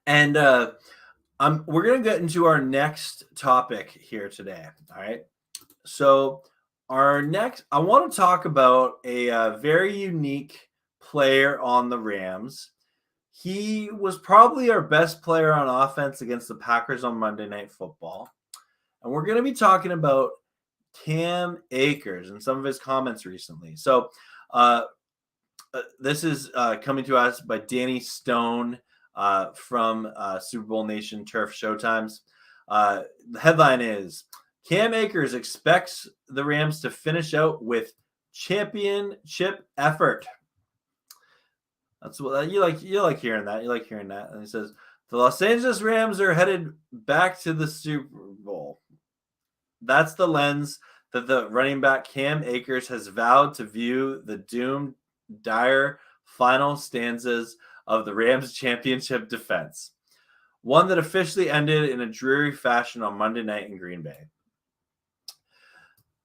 And we're going to get into our next topic here today. All right. So, I want to talk about a very unique player on the Rams. He was probably our best player on offense against the Packers on Monday Night Football. And we're going to be talking about Cam Akers and some of his comments recently. So, this is coming to us by Danny Stone from Super Bowl Nation Turf Showtimes. The headline is Cam Akers expects the Rams to finish out with championship effort. That's what you like. You like hearing that. You like hearing that. And he says the Los Angeles Rams are headed back to the Super Bowl. That's the lens that the running back Cam Akers has vowed to view the doomed, dire final stanzas of the Rams championship defense, one that officially ended in a dreary fashion on Monday night in Green Bay.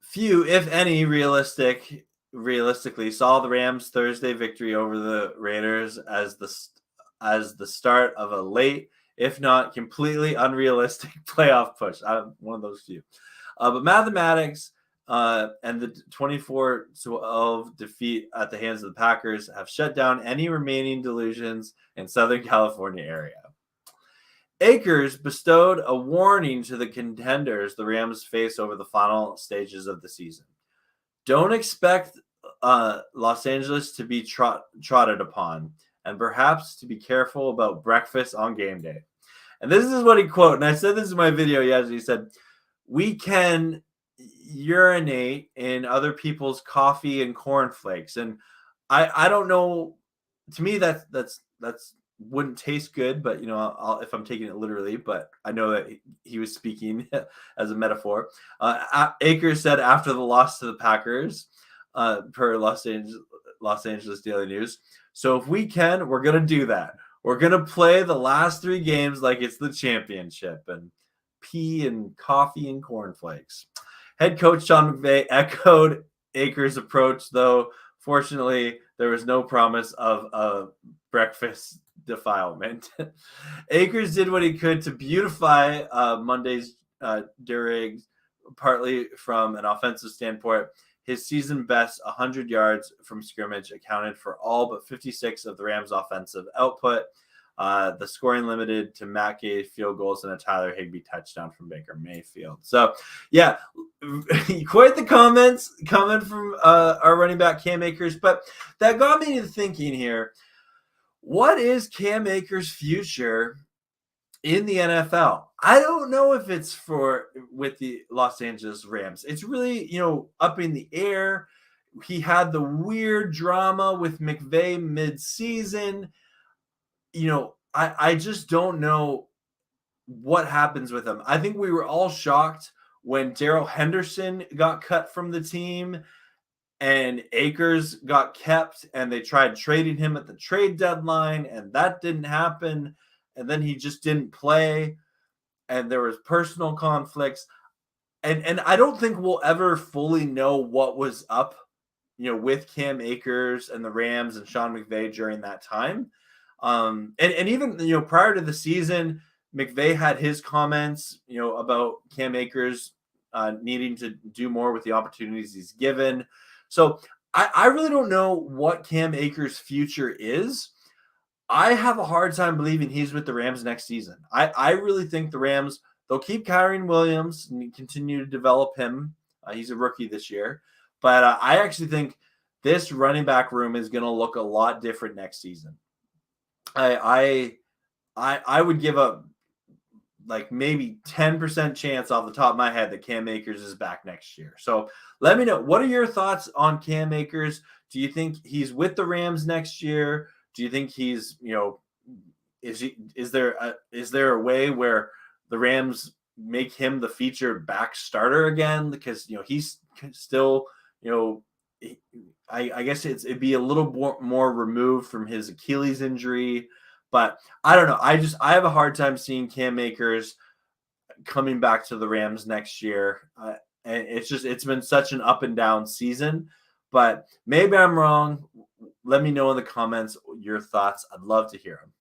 Few, if any, realistically saw the Rams' Thursday victory over the Raiders as the start of a late, if not completely unrealistic, playoff push. I'm one of those few. But mathematics and the 24-12 defeat at the hands of the Packers have shut down any remaining delusions in Southern California area. Akers bestowed a warning to the contenders the Rams face over the final stages of the season. Don't expect Los Angeles to be trotted upon, and perhaps to be careful about breakfast on game day. And this is what he quoted, and I said this in my video yesterday. He said, we can urinate in other people's coffee and cornflakes. And I don't know, to me that's wouldn't taste good, but if I'm taking it literally, but I know that he was speaking as a metaphor. Akers said after the loss to the Packers, per Los Angeles Daily News, so if we can, we're going to do that. We're going to play the last 3 games like it's the championship and pee and coffee and cornflakes. Head coach Sean McVay echoed Akers' approach, though fortunately there was no promise of a breakfast defilement. Akers did what he could to beautify Monday's dreary, partly from an offensive standpoint. His season best 100 yards from scrimmage accounted for all but 56 of the Rams' offensive output. The scoring limited to Matt Gay field goals and a Tyler Higbee touchdown from Baker Mayfield. So, yeah, quite the comments coming from our running back Cam Akers. But that got me to thinking here, what is Cam Akers' future in the NFL? I don't know if it's with the Los Angeles Rams. It's really, up in the air. He had the weird drama with McVay mid-season. I just don't know what happens with him. I think we were all shocked when Darrell Henderson got cut from the team and Akers got kept, and they tried trading him at the trade deadline, and that didn't happen. And then he just didn't play, and there was personal conflicts. And I don't think we'll ever fully know what was up, with Cam Akers and the Rams and Sean McVay during that time. And even, prior to the season, McVay had his comments, about Cam Akers needing to do more with the opportunities he's given. So I really don't know what Cam Akers' future is. I have a hard time believing he's with the Rams next season. I really think the Rams, they'll keep Kyren Williams and continue to develop him. He's a rookie this year. But I actually think this running back room is going to look a lot different next season. I would give a maybe 10% chance off the top of my head that Cam Akers is back next year. So let me know, what are your thoughts on Cam Akers? Do you think he's with the Rams next year? Do you think he's, is there a way where the Rams make him the feature back starter again? Because, he's still, I guess it'd be a little more removed from his Achilles injury, but I don't know. I have a hard time seeing Cam Akers coming back to the Rams next year. And it's been such an up and down season, but maybe I'm wrong. Let me know in the comments your thoughts. I'd love to hear them.